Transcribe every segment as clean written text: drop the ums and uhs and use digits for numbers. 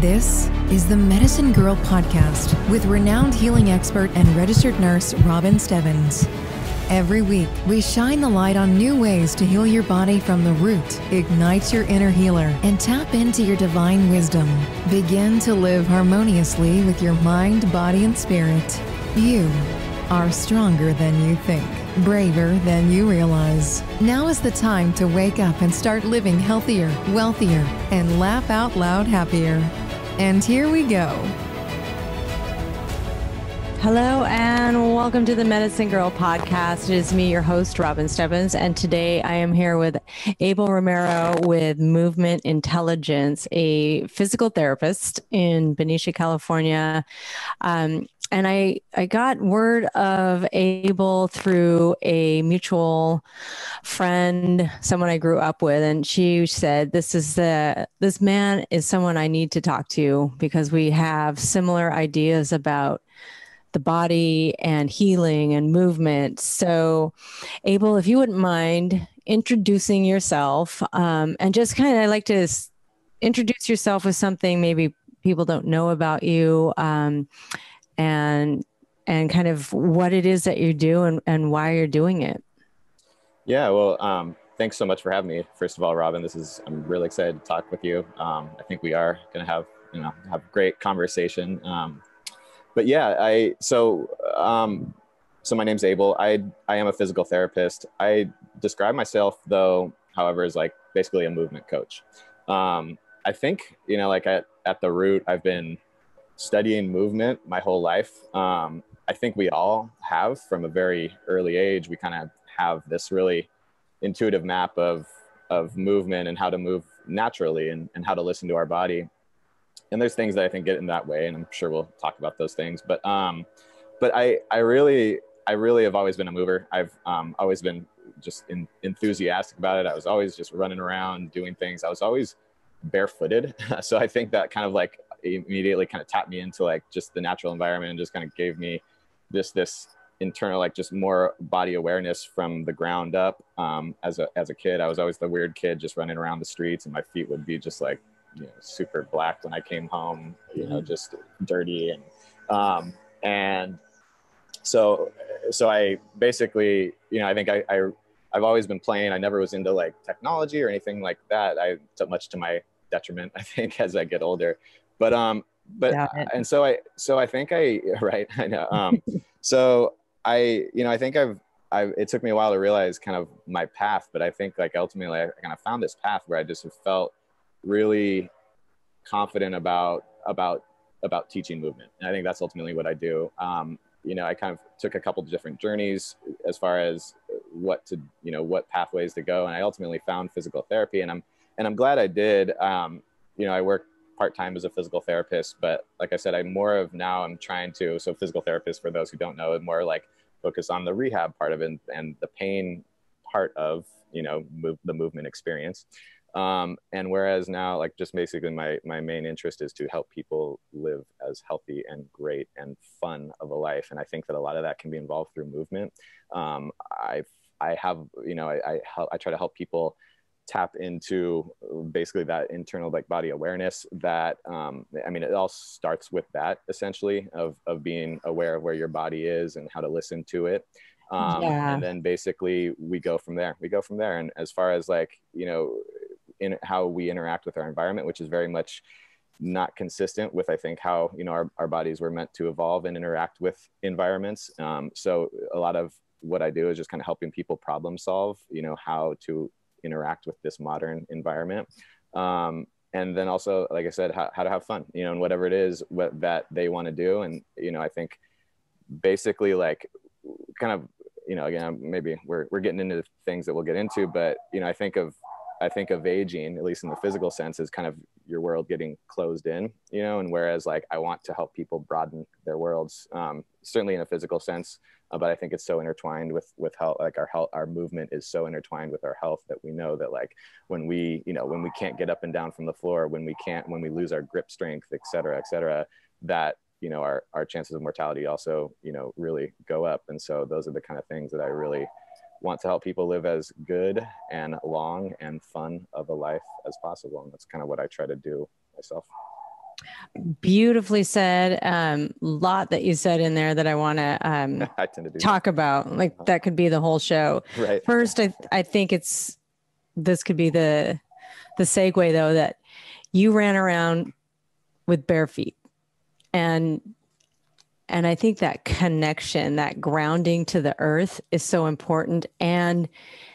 This is the Medicine Girl podcast with renowned healing expert and registered nurse Robin Stebbins. Every week, we shine the light on new ways to heal your body from the root, ignite your inner healer, and tap into your divine wisdom. Begin to live harmoniously with your mind, body, and spirit. You are stronger than you think, braver than you realize. Now is the time to wake up and start living healthier, wealthier, and laugh out loud happier. And here we go. Hello and welcome to the Medicine Girl podcast. It is me, your host, Robin Stebbins, and today I am here with Abel Romero with Movement Intelligence, a physical therapist in Benicia, California. And I got word of Abel through a mutual friend, someone I grew up with, and she said, this man is someone I need to talk to because we have similar ideas about the body and healing and movement. So, Abel, if you wouldn't mind introducing yourself, and just kind of like to introduce yourself with something maybe people don't know about you, and kind of what it is that you do and why you're doing it. Yeah, well, thanks so much for having me. First of all, Robin, I'm really excited to talk with you. I think we are going to have a great conversation. But yeah, so my name's Abel. I am a physical therapist. I describe myself though, however, as like basically a movement coach. I think, at the root, I've been studying movement my whole life. I think we all have from a very early age. We kind of have this really intuitive map of movement and how to move naturally and how to listen to our body. And there's things that I think get in that way, and I'm sure we'll talk about those things. But I really have always been a mover. I've always been just enthusiastic about it. I was always just running around doing things. I was always barefooted, so I think that kind of like immediately kind of tapped me into like just the natural environment and just kind of gave me this internal like just more body awareness from the ground up. As a kid, I was always the weird kid just running around the streets, and my feet would be just like super black when I came home, just dirty. And so I basically, I think I've always been playing. I never was into like technology or anything like that. Much to my detriment, I think, as I get older, but and so I think right. I know. So I think it took me a while to realize kind of my path, but I think like ultimately I kind of found this path where I just have felt really confident about teaching movement. And I think that's ultimately what I do. I kind of took a couple of different journeys as far as what pathways to go. And I ultimately found physical therapy, and I'm glad I did. I work part-time as a physical therapist, but like I said, I'm trying to, so physical therapist, for those who don't know, more like focus on the rehab part of it and the pain part of, the movement experience. And whereas now, like just basically my main interest is to help people live as healthy and great and fun of a life. And I think that a lot of that can be involved through movement. I try to help people tap into basically that internal like body awareness that, it all starts with that essentially of being aware of where your body is and how to listen to it. And then basically we go from there. And as far as like, in how we interact with our environment, which is very much not consistent with, I think, how, our bodies were meant to evolve and interact with environments. So a lot of what I do is just kind of helping people problem solve, how to interact with this modern environment. And then also, like I said, how to have fun, and whatever it is that they want to do. And, I think basically like kind of, again, maybe we're getting into things that we'll get into, but, I think of aging, at least in the physical sense, is kind of your world getting closed in, and whereas like I want to help people broaden their worlds, certainly in a physical sense, but I think it's so intertwined with health, like our movement is so intertwined with our health that we know that like when we can't get up and down from the floor, when we lose our grip strength, et cetera, that, our chances of mortality also, really go up. And so those are the kind of things that I really want to help people live as good and long and fun of a life as possible. And that's kind of what I try to do myself. Beautifully said. Lot that you said in there that I want to I tend to do talk about. Like that could be the whole show. Right. First, I think this could be the segue though, that you ran around with bare feet, and I think that connection, that grounding to the earth is so important. And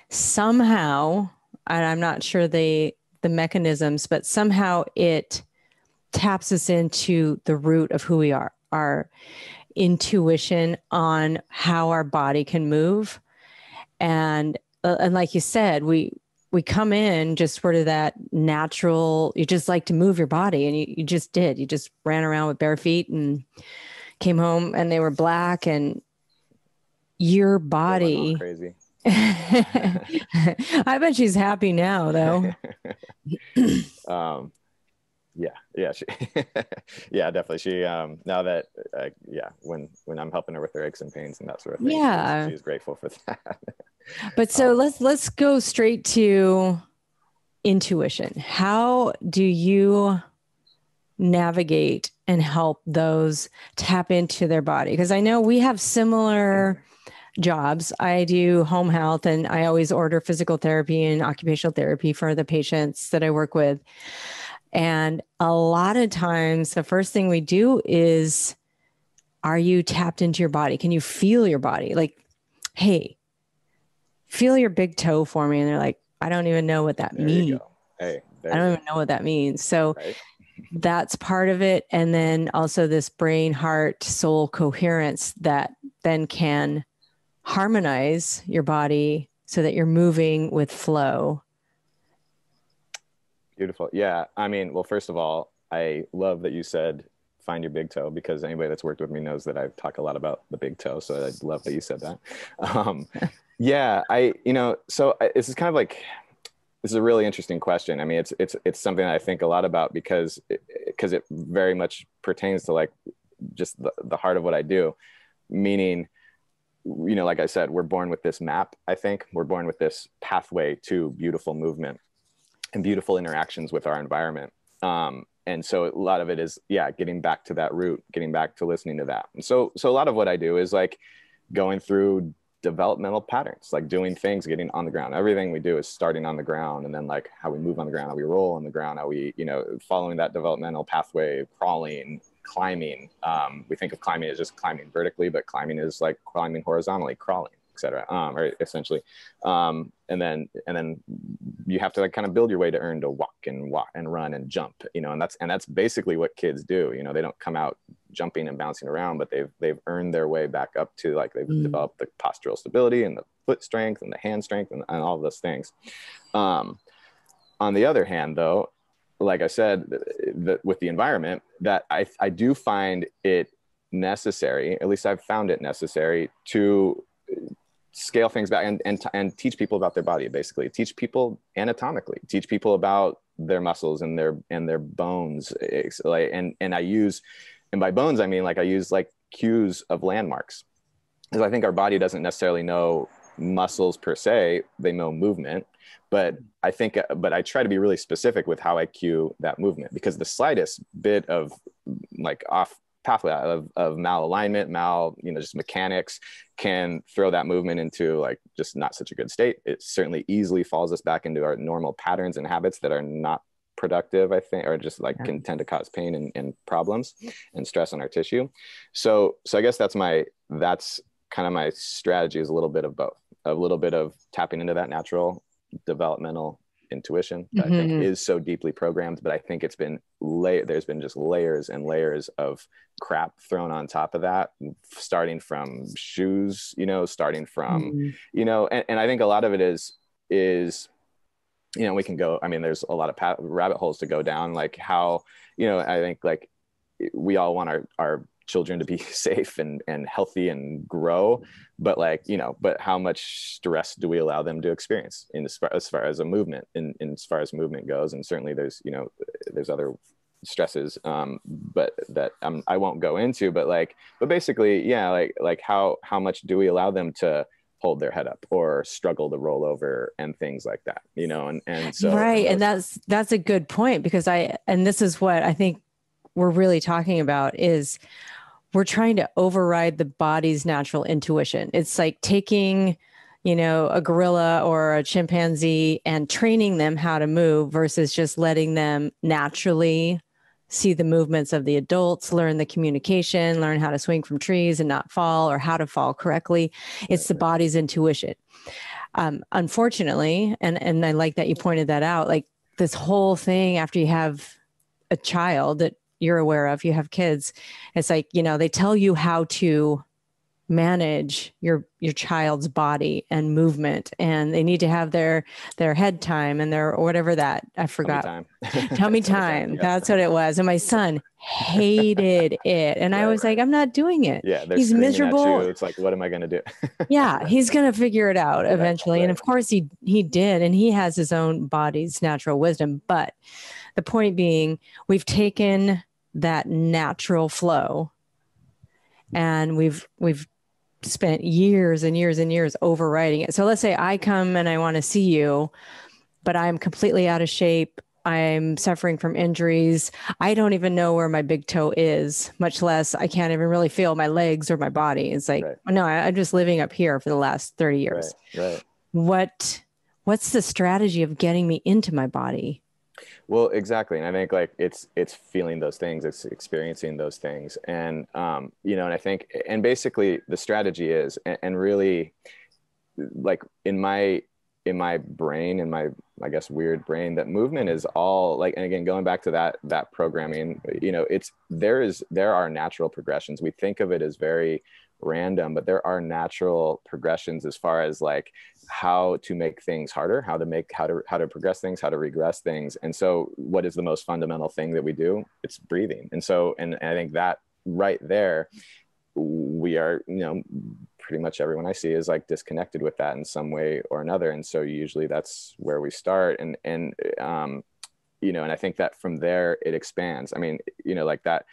somehow, and I'm not sure the mechanisms, but somehow it taps us into the root of who we are, our intuition on how our body can move. And like you said, we come in just sort of that natural, you just like to move your body, and you just did. You just ran around with bare feet and came home and they were black, and your body. Crazy. I bet she's happy now though. Yeah, she, yeah, definitely. She, now that, when I'm helping her with her aches and pains and that sort of thing, yeah, she's grateful for that. But so let's go straight to intuition. How do you navigate and help those tap into their body? Because I know we have similar jobs. I do home health, and I always order physical therapy and occupational therapy for the patients that I work with. And a lot of times the first thing we do is, are you tapped into your body? Can you feel your body? Like, hey, feel your big toe for me. And they're like, I don't even know what that means. Hey, I don't even know what that means. So that's part of it. And then also this brain, heart, soul coherence that then can harmonize your body so that you're moving with flow. Beautiful. Yeah. I mean, well, first of all, I love that you said find your big toe, because anybody that's worked with me knows that I talk a lot about the big toe. So I love that you said that. Yeah, this is kind of like, this is a really interesting question. I mean, it's something that I think a lot about because it very much pertains to like just the heart of what I do, meaning, like I said, we're born with this map. I think we're born with this pathway to beautiful movement and beautiful interactions with our environment. And so a lot of it is, getting back to that root, getting back to listening to that. And so a lot of what I do is like going through developmental patterns, like doing things, getting on the ground. Everything we do is starting on the ground, and then like how we move on the ground, how we roll on the ground, how we, following that developmental pathway, crawling, climbing. We think of climbing as just climbing vertically, but climbing is like climbing horizontally, crawling, etc. Or essentially. And then you have to like kind of build your way to earn to walk and run and jump, and that's basically what kids do. They don't come out jumping and bouncing around, but they've earned their way back up to like they've developed the postural stability and the foot strength and the hand strength and all of those things. On the other hand, though, like I said, with the environment, that I do find it necessary, at least I've found it necessary, to scale things back and teach people about their body, basically teach people anatomically, teach people about their muscles and their bones. And by bones, I mean, like I use like cues of landmarks, because I think our body doesn't necessarily know muscles per se, they know movement, but I try to be really specific with how I cue that movement, because the slightest bit of like off pathway of malalignment, just mechanics can throw that movement into like just not such a good state. It certainly easily falls us back into our normal patterns and habits that are not productive, I think, or just like can tend to cause pain and problems and stress on our tissue. So I guess that's kind of my strategy, is a little bit of both, a little bit of tapping into that natural developmental intuition that I think is so deeply programmed, but I think there's been just layers and layers of crap thrown on top of that, starting from shoes, starting from, and I think a lot of it is, we can go, I mean, there's a lot of rabbit holes to go down, like how, I think like we all want our children to be safe and healthy and grow, but like, but how much stress do we allow them to experience as far as a movement as far as movement goes? And certainly there's other stresses, but that I won't go into, but basically, like how much do we allow them to hold their head up or struggle to roll over and things like that, and so. Right. And that's a good point, because this is what I think we're really talking about is we're trying to override the body's natural intuition. It's like taking, a gorilla or a chimpanzee and training them how to move versus just letting them naturally see the movements of the adults, learn the communication, learn how to swing from trees and not fall, or how to fall correctly. It's the body's intuition. Unfortunately, and I like that you pointed that out, like this whole thing after you have a child that you're aware of, you have kids, it's like, they tell you how to manage your child's body and movement, and they need to have their head time and their whatever that I forgot. Tummy time. Yeah. That's what it was. And my son hated it. And I was like, I'm not doing it. Yeah, he's miserable. It's like, what am I going to do? Yeah, he's going to figure it out eventually. Right. And of course he did. And he has his own body's natural wisdom. But the point being, we've taken that natural flow and we've spent years and years and years overriding it. So let's say I come and I want to see you, but I'm completely out of shape. I'm suffering from injuries. I don't even know where my big toe is, much less I can't even really feel my legs or my body. It's like, no, I'm just living up here for the last 30 years. Right. What's the strategy of getting me into my body? Well, exactly. And I think like it's feeling those things, it's experiencing those things. And, and I think, and basically the strategy is, and really like in my brain, in my, I guess, weird brain, that movement is all like, and again, going back to that programming, there are natural progressions. We think of it as very random, but there are natural progressions as far as like how to make things harder, how to progress things, how to regress things. And so what is the most fundamental thing that we do? It's breathing. And so, and I think that right there, we are, pretty much everyone I see is like disconnected with that in some way or another. And so usually that's where we start. And I think that from there it expands. I mean, like that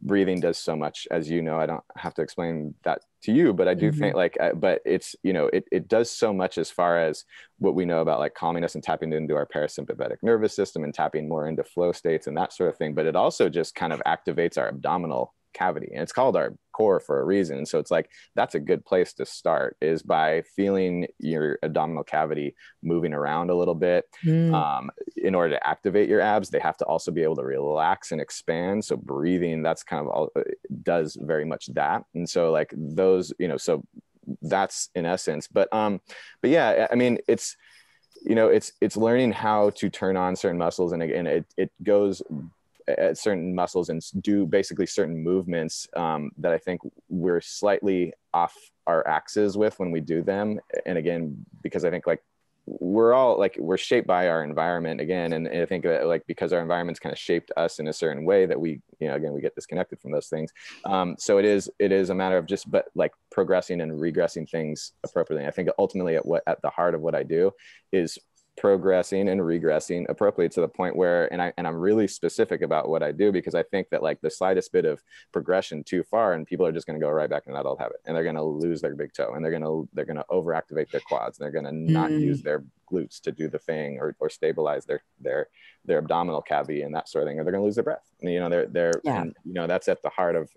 breathing does so much, as I don't have to explain that to you, but I do think like, but it's, it does so much as far as what we know about like calming us and tapping into our parasympathetic nervous system and tapping more into flow states and that sort of thing. But it also just kind of activates our abdominal cavity, and it's called our core for a reason. And so it's like, that's a good place to start, is by feeling your abdominal cavity moving around a little bit. In order to activate your abs, they have to also be able to relax and expand. So breathing, that's kind of all, does very much that. And so like those, so that's in essence, but yeah, I mean, it's learning how to turn on certain muscles. And again, it goes at certain muscles and do basically certain movements that I think we're slightly off our axis with when we do them. And again, because I think like we're shaped by our environment again. And I think that like, because our environment's kind of shaped us in a certain way that we, again, we get disconnected from those things. So it is a matter of just, but like progressing and regressing things appropriately. I think ultimately at the heart of what I do is progressing and regressing appropriately to the point where, and I'm really specific about what I do, because I think that like the slightest bit of progression too far and people are just going to go right back into that old habit, and they're going to lose their big toe, and they're going to overactivate their quads, and they're going to not use their glutes to do the thing or stabilize their abdominal cavity and that sort of thing, or they're going to lose their breath. And, and, that's at the heart of,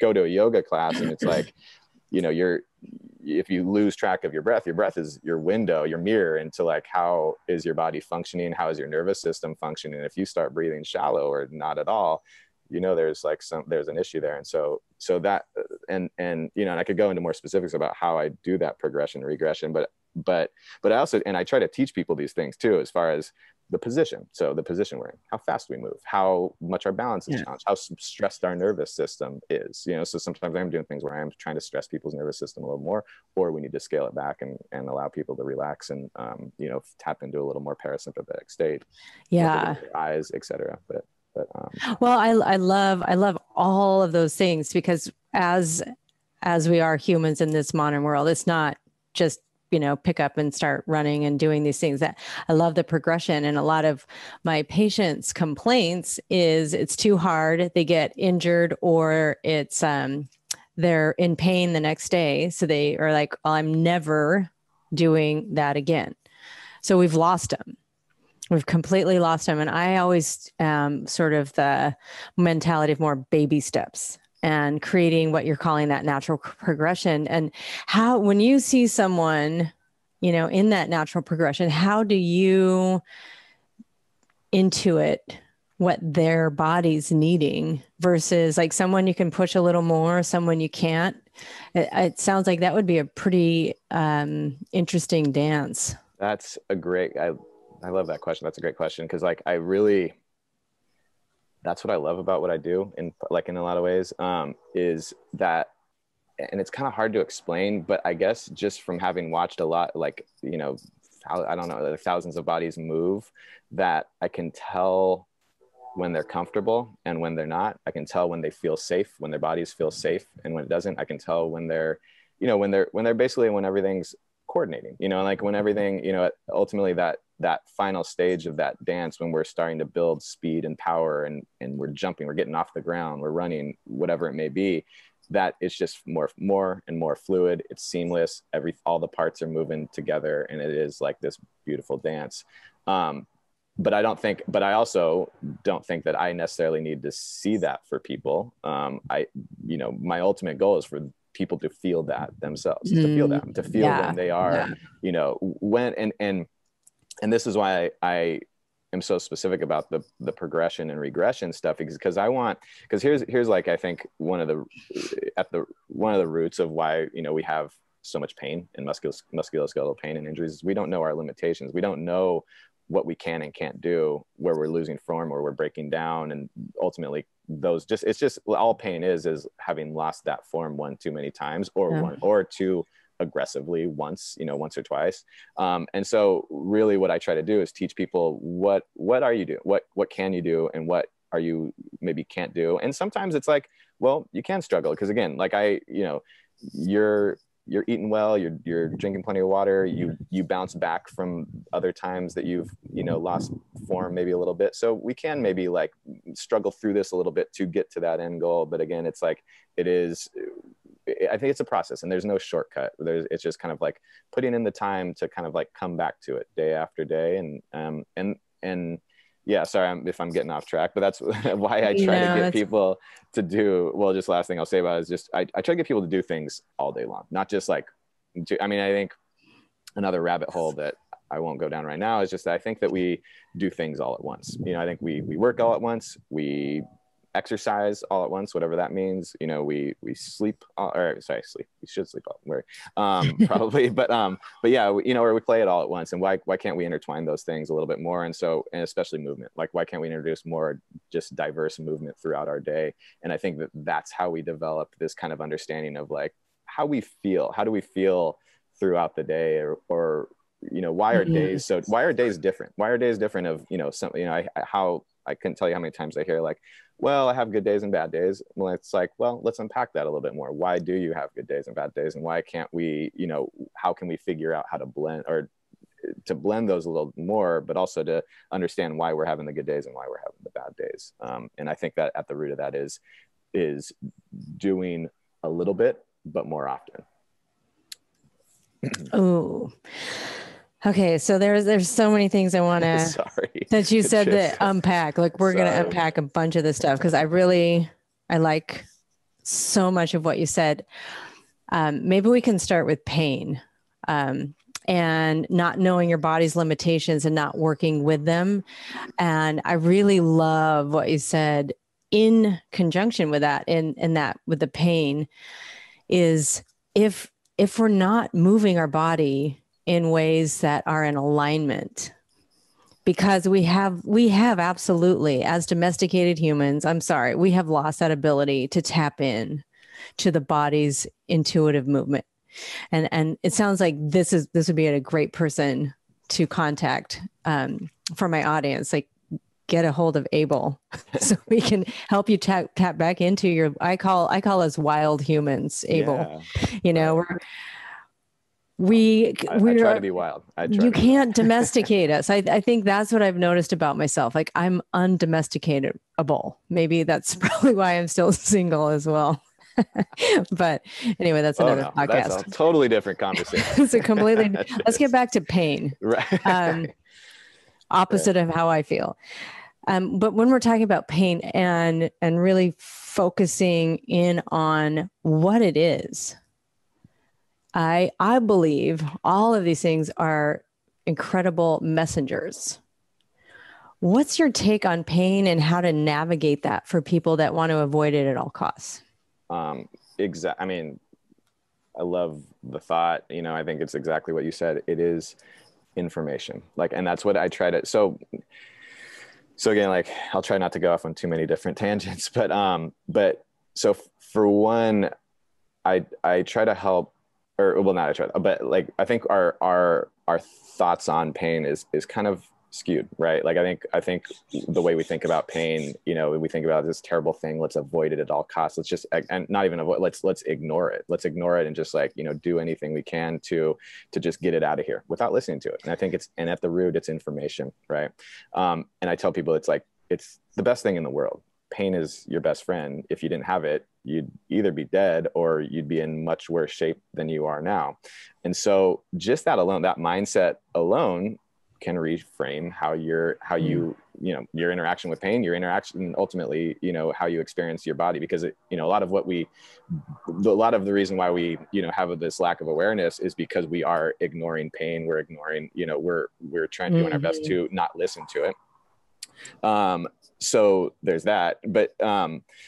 go to a yoga class and it's like, if you lose track of your breath is your window, your mirror into like, how is your body functioning? How is your nervous system functioning? And if you start breathing shallow or not at all, there's an issue there. And so that, and I could go into more specifics about how I do that progression, regression, but I also, and I try to teach people these things too, as far as the position. So the position we're in, how fast we move, how much our balance is challenged, how stressed our nervous system is, so sometimes I'm doing things where I'm trying to stress people's nervous system a little more, or we need to scale it back and allow people to relax and, tap into a little more parasympathetic state. Yeah. Their eyes, et cetera. But well, I love all of those things, because as we are humans in this modern world, it's not just pick up and start running and doing these things. That I love the progression. And a lot of my patients' complaints is it's too hard. They get injured, or it's they're in pain the next day. So they are like, well, I'm never doing that again. So we've lost them. We've completely lost them. And I always sort of the mentality of more baby steps and creating what you're calling that natural progression. And how, when you see someone, you know, in that natural progression, how do you intuit what their body's needing versus like someone you can push a little more, someone you can't? It sounds like that would be a pretty interesting dance. That's a great, I love that question. That's a great question. Cause like, that's what I love about what I do in a lot of ways, is that, and it's kind of hard to explain, but I guess just from having watched a lot, like, you know, I don't know, thousands of bodies move, that I can tell when they're comfortable and when they're not. I can tell when they feel safe, when their bodies feel safe, and when it doesn't. I can tell when they're, you know, when they're basically, when everything's coordinating, you know, like when everything, you know, ultimately that final stage of that dance, when we're starting to build speed and power and we're jumping, we're getting off the ground, we're running, whatever it may be, that it's just more and more fluid. It's seamless. All the parts are moving together, and it is like this beautiful dance. But I also don't think that I necessarily need to see that for people. You know, my ultimate goal is for people to feel that themselves, to feel when they are, you know, when, and this is why I am so specific about the progression and regression stuff, because here's like, I think one of the roots of why, you know, we have so much pain and musculoskeletal pain and injuries is we don't know our limitations. We don't know what we can and can't do, where we're losing form or we're breaking down. And ultimately it's just all pain is having lost that form one too many times, or one or two aggressively once or twice. And so really what I try to do is teach people what are you doing? What can you do? And what are you maybe can't do? And sometimes it's like, well, you can struggle. Cause again, like you're eating well, you're drinking plenty of water, you bounce back from other times that you've, you know, lost form maybe a little bit. So we can maybe like struggle through this a little bit to get to that end goal. But again, it's like, I think it's a process and there's no shortcut. It's just kind of like putting in the time to kind of like come back to it day after day. And yeah, sorry if I'm getting off track, but that's why I try to get people to do, well, just last thing I'll say about it is just, I try to get people to do things all day long, not just like, I think another rabbit hole that I won't go down right now is just that I think that we do things all at once. You know, I think we work all at once, we exercise all at once, whatever that means. You know, we sleep, sleep. We should sleep all, probably, but yeah, you know, or we play it all at once. And why can't we intertwine those things a little bit more? And so, and especially movement, like why can't we introduce more just diverse movement throughout our day? And I think that that's how we develop this kind of understanding of like how do we feel throughout the day, or you know, why are days different? Why are days different of, you know, something, you know, I couldn't tell you how many times I hear like, well, I have good days and bad days. Well, it's like, well, let's unpack that a little bit more. Why do you have good days and bad days? And why can't we, you know, how can we figure out how to blend those a little more, but also to understand why we're having the good days and why we're having the bad days. And I think that at the root of that is doing a little bit, but more often. Oh, okay. So there's so many things I want to, since you said that unpack, like we're going to unpack a bunch of this stuff. Cause I like so much of what you said. Maybe we can start with pain, and not knowing your body's limitations and not working with them. And I really love what you said in conjunction with that, and that with the pain is if we're not moving our body in ways that are in alignment, because we have absolutely, as domesticated humans, we have lost that ability to tap in to the body's intuitive movement. And it sounds like this would be a great person to contact for my audience, like get a hold of Abel so we can help you tap back into your, I call us wild humans, Abel. Yeah, you know, I try to be wild. You can't domesticate us. I think that's what I've noticed about myself. Like I'm undomesticatable. Maybe that's probably why I'm still single as well. But anyway, that's another podcast. That's a totally different conversation. Let's get back to pain. Right. opposite of how I feel. But when we're talking about pain and really focusing in on what it is, I believe all of these things are incredible messengers. What's your take on pain and how to navigate that for people that want to avoid it at all costs? I mean, I love the thought, I think it's exactly what you said. It is information. And that's what I try to, so again, I'll try not to go off on too many different tangents, but so for one, I try to help, I think our thoughts on pain is kind of skewed, right? I think the way we think about pain, we think about this terrible thing, let's avoid it at all costs. Let's just, and not even avoid, let's ignore it. Let's ignore it and just do anything we can to just get it out of here without listening to it. And I think and at the root, it's information, right? And I tell people, it's the best thing in the world. Pain is your best friend. If you didn't have it, you'd either be dead or you'd be in much worse shape than you are now. And so just that alone, that mindset alone can reframe your interaction with pain, your interaction, ultimately, how you experience your body, because a lot of the reason why we, have this lack of awareness is because we are ignoring pain. We're ignoring, we're trying to do our best to not listen to it. So there's that, but,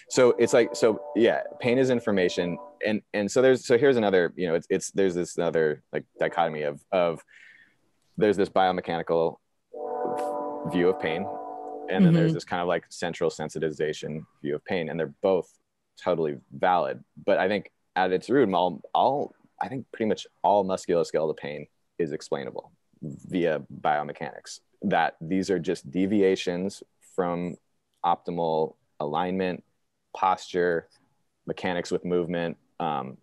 so it's pain is information. And so here's another, there's this other dichotomy of there's this biomechanical view of pain. And then there's this kind of central sensitization view of pain. And they're both totally valid. But I think at its root, I think pretty much all musculoskeletal pain is explainable via biomechanics. That these are just deviations from optimal alignment, posture, mechanics with movement,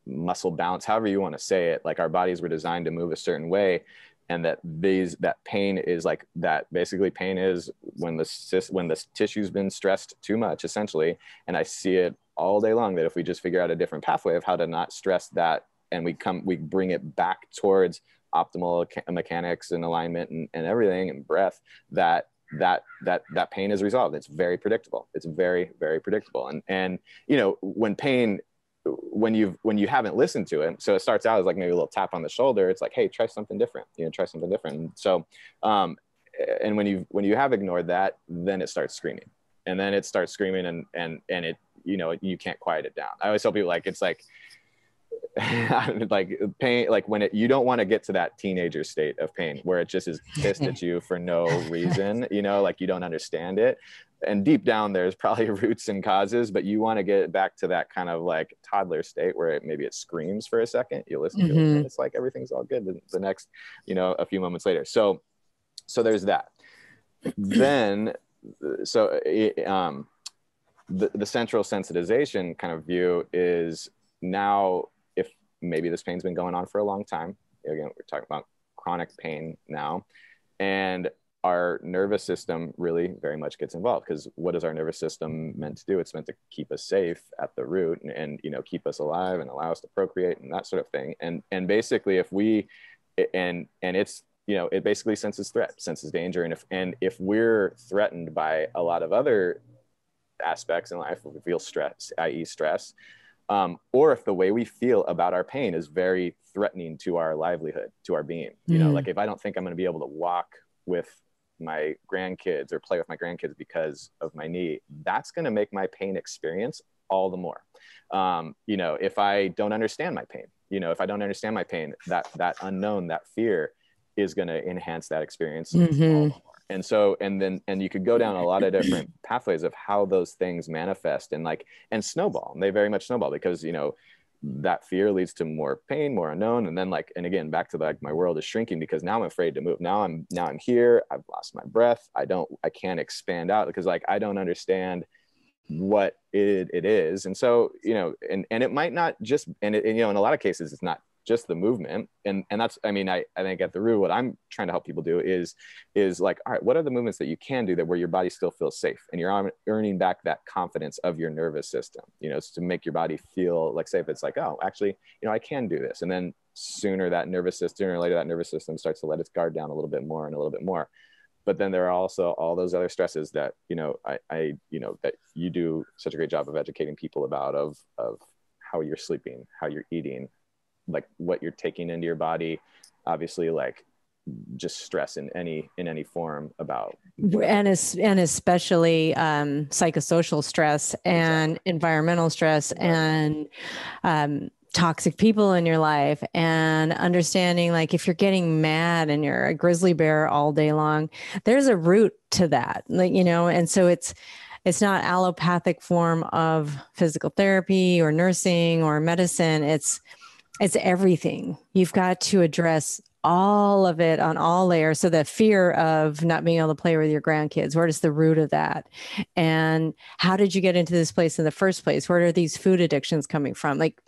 muscle balance, however you want to say it. Our bodies were designed to move a certain way. And that pain is basically pain is when the tissue's been stressed too much, essentially. And I see it all day long, that if we just figure out a different pathway of how to not stress that, and we bring it back towards optimal mechanics and alignment and everything and breath, that pain is resolved. It's very predictable. It's very, very predictable. And when pain, when you haven't listened to it, so it starts out as maybe a little tap on the shoulder. It's hey, try something different, try something different. And so, and when you have ignored that, then it starts screaming, and then it starts screaming and it, you can't quiet it down. I always tell people it's pain, when you don't want to get to that teenager state of pain where it just is pissed at you for no reason, you don't understand it. And deep down, there's probably roots and causes, but you want to get back to that kind of toddler state where maybe it screams for a second. You listen to it, and it's everything's all good. The next, a few moments later. So there's that. Then, the central sensitization kind of view is now, if maybe this pain's been going on for a long time. Again, we're talking about chronic pain now, and our nervous system really very much gets involved, because what is our nervous system meant to do? It's meant to keep us safe at the root and keep us alive and allow us to procreate and that sort of thing. And basically it's, it basically senses threat, senses danger. And if we're threatened by a lot of other aspects in life, if we feel stress, i.e. stress, or if the way we feel about our pain is very threatening to our livelihood, to our being, if I don't think I'm going to be able to walk with my grandkids or play with my grandkids because of my knee, that's going to make my pain experience all the more. If I don't understand my pain, that unknown, that fear is going to enhance that experience all the more. And so, and you could go down a lot of different pathways of how those things manifest and snowball. And they very much snowball because, that fear leads to more pain, more unknown. And then and again, back to my world is shrinking because now I'm afraid to move. Now I'm here. I've lost my breath. I can't expand out because I don't understand what it is. And so, and it might not just, in a lot of cases, it's not just the movement. And that's, I think at the root, what I'm trying to help people do is all right, what are the movements that you can do that where your body still feels safe and you're earning back that confidence of your nervous system, to make your body feel safe. It's oh, actually, I can do this. And then sooner or later, that nervous system starts to let its guard down a little bit more and a little bit more. but then there are also all those other stresses that, that you do such a great job of educating people about, of how you're sleeping, how you're eating, like what you're taking into your body, obviously, like just stress in any form about, and especially psychosocial stress and environmental stress and toxic people in your life, and understanding, like, if you're getting mad and you're a grizzly bear all day long, there's a root to that, like, and so it's not allopathic form of physical therapy or nursing or medicine. It's everything. You've got to address all of it on all layers. So the fear of not being able to play with your grandkids, where is the root of that? And how did you get into this place in the first place? Where are these food addictions coming from? Like,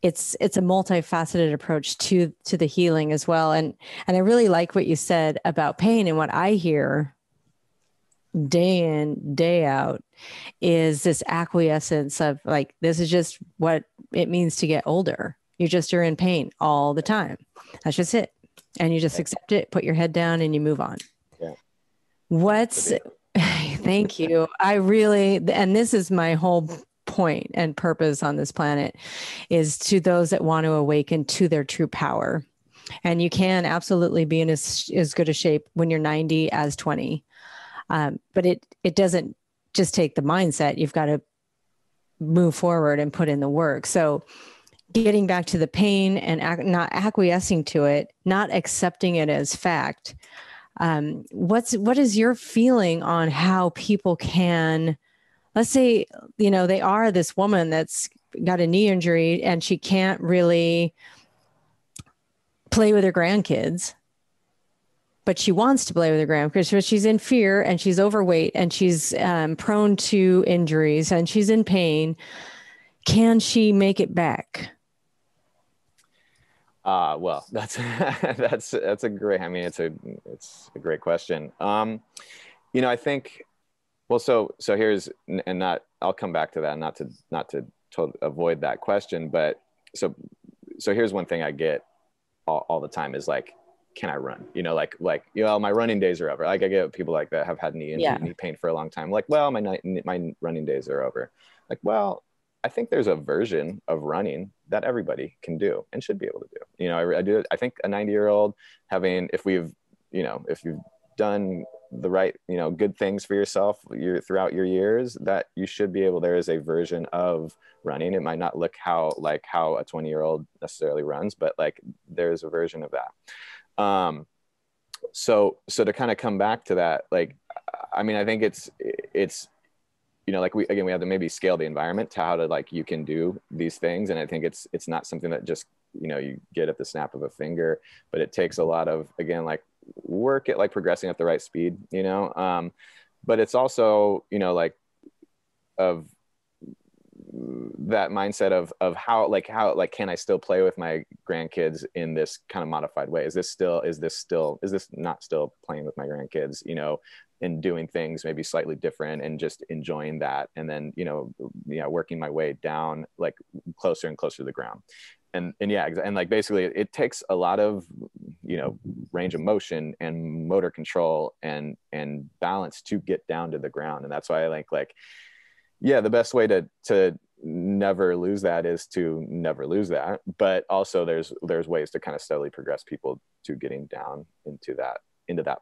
it's a multifaceted approach to the healing as well. And I really like what you said about pain. And what I hear day in, day out is this acquiescence of, like, this is just what it means to get older. You're in pain all the time. That's just it. And you just accept it, put your head down, and you move on. Yeah. Thank you. And this is my whole point and purpose on this planet, is to those that want to awaken to their true power. And you can absolutely be in as good a shape when you're 90 as 20. But it doesn't just take the mindset. You've got to move forward and put in the work. So getting back to the pain and not acquiescing to it, not accepting it as fact. What is your feeling on how people can, let's say, they are this woman that's got a knee injury and she can't really play with her grandkids, but she wants to play with her grandkids, but she's in fear and she's overweight and she's prone to injuries and she's in pain. Can she make it back? Well, that's a great, it's a great question. I think, well, so here's, and not, I'll come back to that, not to avoid that question, but so here's one thing I get all the time is, like, can I run? My running days are over. Like, I get people like that have had knee pain for a long time. Like, well, my running days are over. Like, well, I think there's a version of running that everybody can do and should be able to do. I do. I think a 90-year-old if you've done the right, good things for yourself throughout your years, that you should be able, there is a version of running. It might not look how a 20-year-old necessarily runs, but, like, there's a version of that. So to kind of come back to that, like, I think it's, like, we have to maybe scale the environment to how to, like, you can do these things. And I think it's not something that just, you get at the snap of a finger, but it takes a lot of, again, like, work at, like, progressing at the right speed, but it's also, like, of that mindset of how can I still play with my grandkids in this kind of modified way? Is this not still playing with my grandkids, and doing things maybe slightly different and just enjoying that. And then, working my way down, like, closer and closer to the ground. And like, basically it takes a lot of, range of motion and motor control and balance to get down to the ground. And that's why I like, the best way to never lose that is to never lose that. But also there's ways to kind of steadily progress people to getting down into that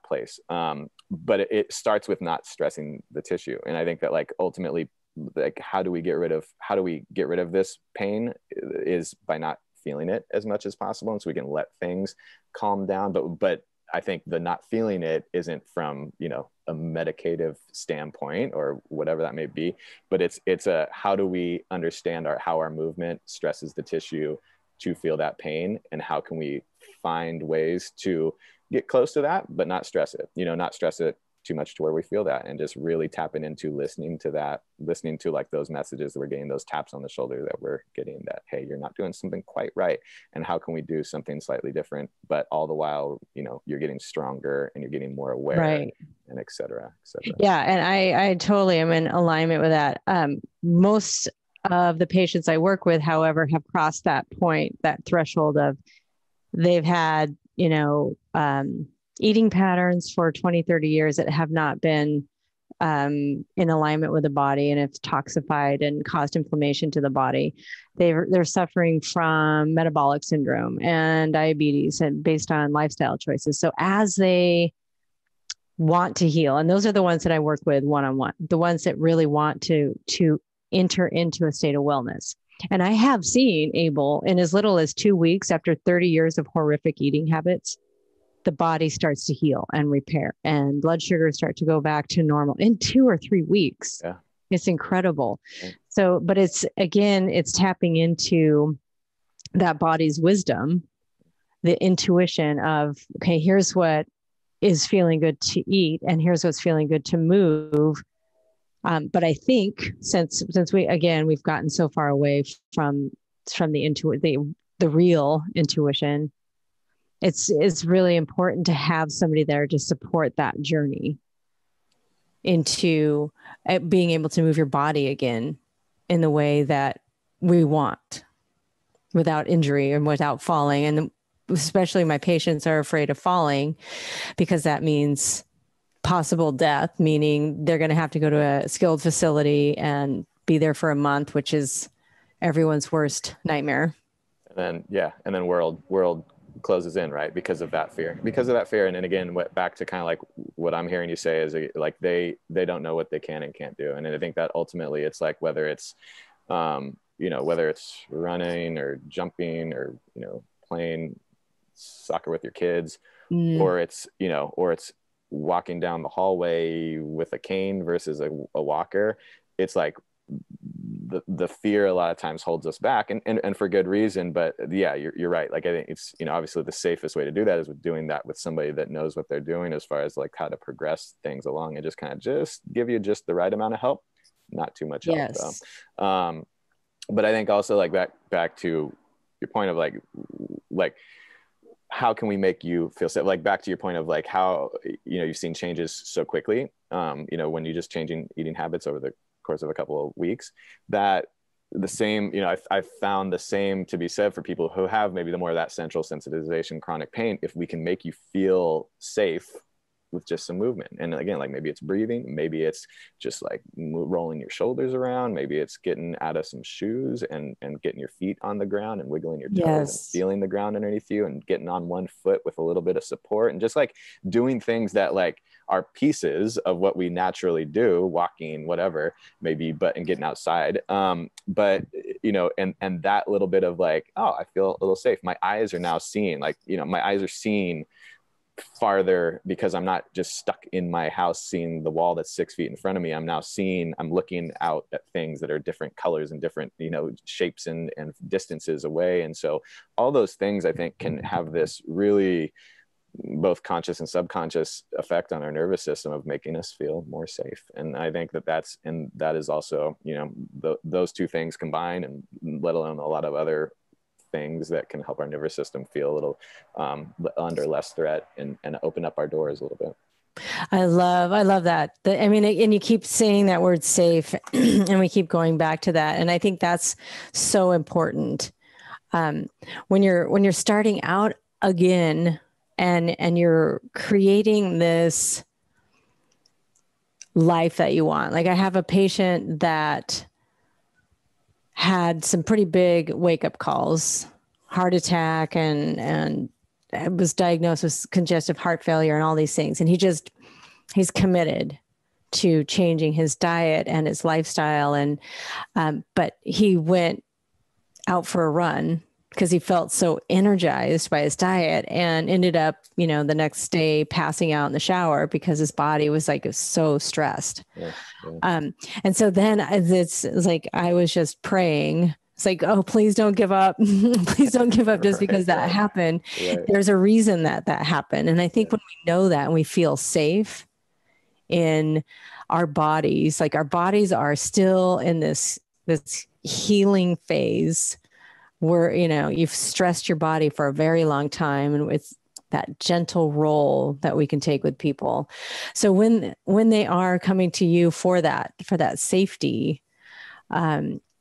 place. But it starts with not stressing the tissue. And I think that, like, ultimately, like, how do we get rid of this pain is by not feeling it as much as possible. And so we can let things calm down. But I think the not feeling it isn't from, a medicative standpoint or whatever that may be, but it's a, how do we understand how our movement stresses the tissue to feel that pain, and how can we find ways to get close to that, but not stress it, not stress it too much to where we feel that, and just really tapping into listening to like those messages that we're getting, those taps on the shoulder that we're getting, that, hey, you're not doing something quite right. And how can we do something slightly different? But all the while, you're getting stronger and you're getting more aware, right, and et cetera, et cetera. Yeah. And I totally am in alignment with that. Most of the patients I work with, however, have crossed that point, that threshold of they've had, eating patterns for 20, 30 years that have not been in alignment with the body, and it's toxified and caused inflammation to the body. They're suffering from metabolic syndrome and diabetes, and based on lifestyle choices. So as they want to heal, and those are the ones that I work with one-on-one, the ones that really want to enter into a state of wellness. And I have seen Abel, in as little as 2 weeks after 30 years of horrific eating habits, the body starts to heal and repair, and blood sugars start to go back to normal in 2 or 3 weeks. Yeah. It's incredible. Yeah. So, but it's tapping into that body's wisdom, the intuition of, okay, here's what is feeling good to eat, and here's what's feeling good to move. But I think since we've gotten so far away from the real intuition, it's really important to have somebody there to support that journey into being able to move your body again in the way that we want, without injury and without falling. And especially my patients are afraid of falling, because that means possible death, meaning they're going to have to go to a skilled facility and be there for a month, which is everyone's worst nightmare. And then world closes in, right? Because of that fear. And then again, back to kind of like what I'm hearing you say is like, they don't know what they can and can't do. And I think that ultimately it's like, whether it's, whether it's running or jumping or, playing soccer with your kids, or it's walking down the hallway with a cane versus a walker. It's like the fear a lot of times holds us back, and for good reason. But yeah, you're right. Like, I think it's, obviously the safest way to do that is with doing that with somebody that knows what they're doing as far as like how to progress things along, and just give you just the right amount of help, not too much help. Yes. But I think also like back to your point of like how can we make you feel safe? Like back to your point of like how, you've seen changes so quickly, when you're just changing eating habits over the course of a couple of weeks, that the same, I've found the same to be said for people who have maybe the more of that central sensitization, chronic pain. If we can make you feel safe with just some movement, and again, like maybe it's breathing, maybe it's just like rolling your shoulders around, maybe it's getting out of some shoes and getting your feet on the ground and wiggling your toes, yes, and feeling the ground underneath you, and getting on one foot with a little bit of support, and just like doing things that like are pieces of what we naturally do, walking, whatever maybe, and getting outside. But and that little bit of like, oh, I feel a little safe. My eyes are now seeing, like, my eyes are seeing farther, because I'm not just stuck in my house seeing the wall that's 6 feet in front of me. I'm looking out at things that are different colors and different, shapes and distances away. And so all those things, I think, can have this really both conscious and subconscious effect on our nervous system of making us feel more safe. And I think that is also, those two things combined, and let alone a lot of other things that can help our nervous system feel a little under less threat, and open up our doors a little bit. I love that. And you keep saying that word safe and we keep going back to that. And I think that's so important. When you're starting out again and you're creating this life that you want. Like, I have a patient that had some pretty big wake-up calls, heart attack, and was diagnosed with congestive heart failure and all these things. And he's committed to changing his diet and his lifestyle. And, but he went out for a run because he felt so energized by his diet, and ended up, the next day passing out in the shower because his body was like so stressed. Yeah. And so then it's like, I was just praying. It's like, oh, please don't give up. Please don't give up just because that happened. Right. There's a reason that happened. And I think when we know that and we feel safe in our bodies, like our bodies are still in this healing phase where, you've stressed your body for a very long time, and it's that gentle role that we can take with people. So when they are coming to you for that safety,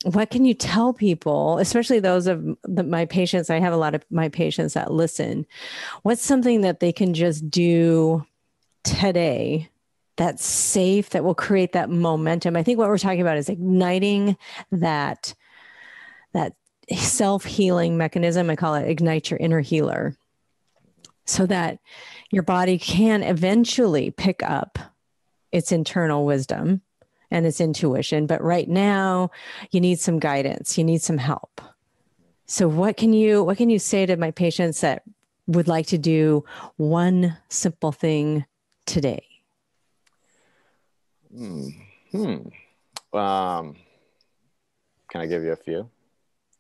what can you tell people, especially those of my patients? I have a lot of my patients that listen. What's something that they can just do today that's safe, that will create that momentum? I think what we're talking about is igniting that self-healing mechanism. I call it ignite your inner healer, so that your body can eventually pick up its internal wisdom and its intuition. But right now you need some guidance, you need some help. So what can you say to my patients that would like to do one simple thing today? Can I give you a few?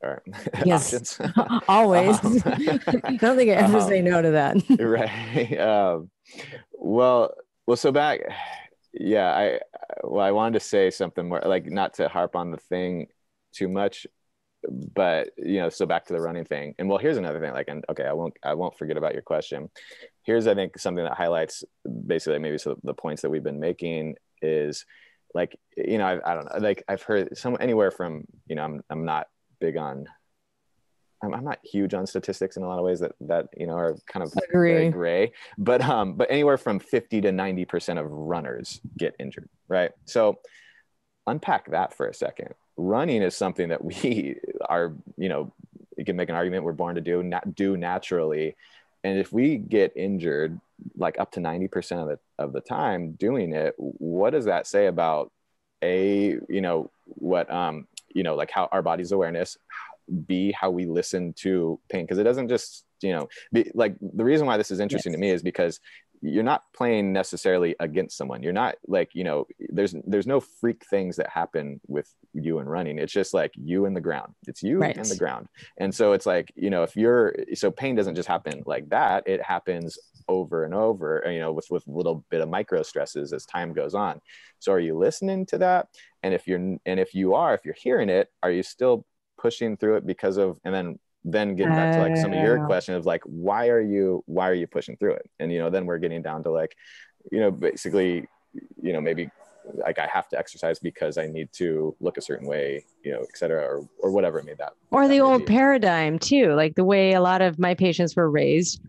Or Yes, options? always. I don't think I ever say no to that. Right. Well, so back, yeah, I wanted to say something more, like, not to harp on the thing too much, but so back to the running thing. And well, here's another thing, like, and okay, I won't forget about your question. Here's, I think, something that highlights basically maybe so the points that we've been making is, like, I don't know, like, I've heard anywhere from, I'm not big on, I'm not huge on statistics in a lot of ways that are kind of very gray, but anywhere from 50 to 90% of runners get injured, right? So unpack that for a second. Running is something that we are, you can make an argument we're born to do naturally. And if we get injured, like up to 90% of the time doing it, what does that say about what, like how our body's awareness, B, how we listen to pain? Because it doesn't just, like, the reason why this is interesting to me is because you're not playing necessarily against someone. You're not like, there's no freak things that happen with you and running. It's just like you and the ground. It's you and the ground. And so it's like, so pain doesn't just happen like that. It happens over and over, with a little bit of micro stresses as time goes on. So are you listening to that? And if you're hearing it, are you still pushing through it because of, and then getting back to like some of your question of like, why are you pushing through it? And, then we're getting down to like, basically, maybe like I have to exercise because I need to look a certain way, et cetera, or whatever it may that. Or the old be. paradigm too, like the way a lot of my patients were raised,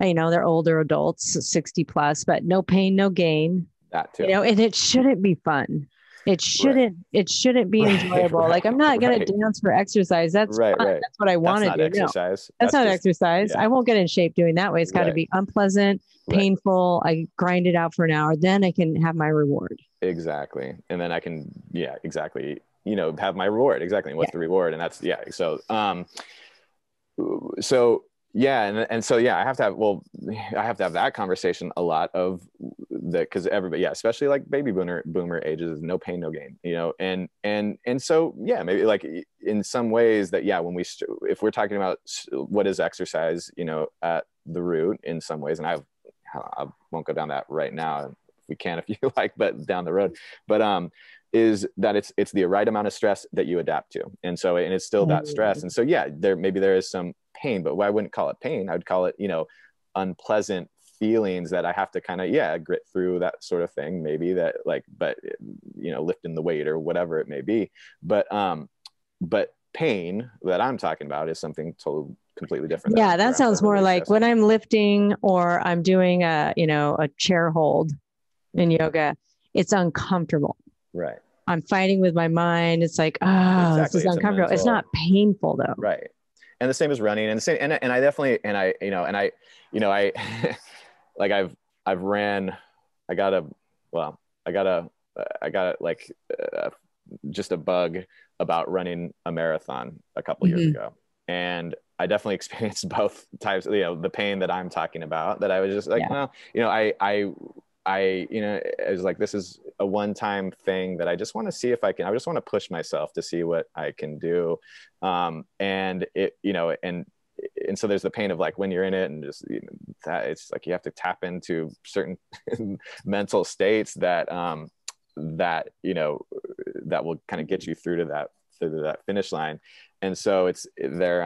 they're older adults, 60 plus, but no pain, no gain. That too. And it shouldn't be fun. It shouldn't be enjoyable. Like, I'm not going to dance for exercise. That's fun. That's what I want to do. Exercise. That's not exercise. I won't get in shape doing that way. It's got to be unpleasant, painful. I grind it out for an hour. Then I can have my reward. Exactly. And then I can, exactly. Have my reward. Exactly. And what's the reward? And that's, So, and so, I have to have that conversation a lot of because everybody, especially like baby boomer ages, no pain, no gain, and so, maybe like in some ways that, when if we're talking about what is exercise, at the root in some ways, and I won't go down that right now. If we can, if you like, but down the road, but, is that it's the right amount of stress that you adapt to. And so, and it's still that stress. And so, there is some pain, but I wouldn't call it pain. I would call it, unpleasant feelings that I have to kind of, grit through, that sort of thing. Maybe that, like, but, lifting the weight or whatever it may be. But pain that I'm talking about is something totally completely different. Yeah. That sounds more like when I'm lifting or I'm doing a chair hold in yoga, it's uncomfortable. Right. I'm fighting with my mind. It's like, this is uncomfortable. It's not painful though. Right. And the same as running, and the same, and I definitely, and I, I like I've ran, I got like just a bug about running a marathon a couple years ago. And I definitely experienced both types, the pain that I'm talking about, that I was just like, I was like, this is a one-time thing that I just want to see if I just want to push myself to see what I can do. And it, and so there's the pain of like when you're in it and just that it's like you have to tap into certain mental states that that will kind of get you through to that finish line. And so it's there.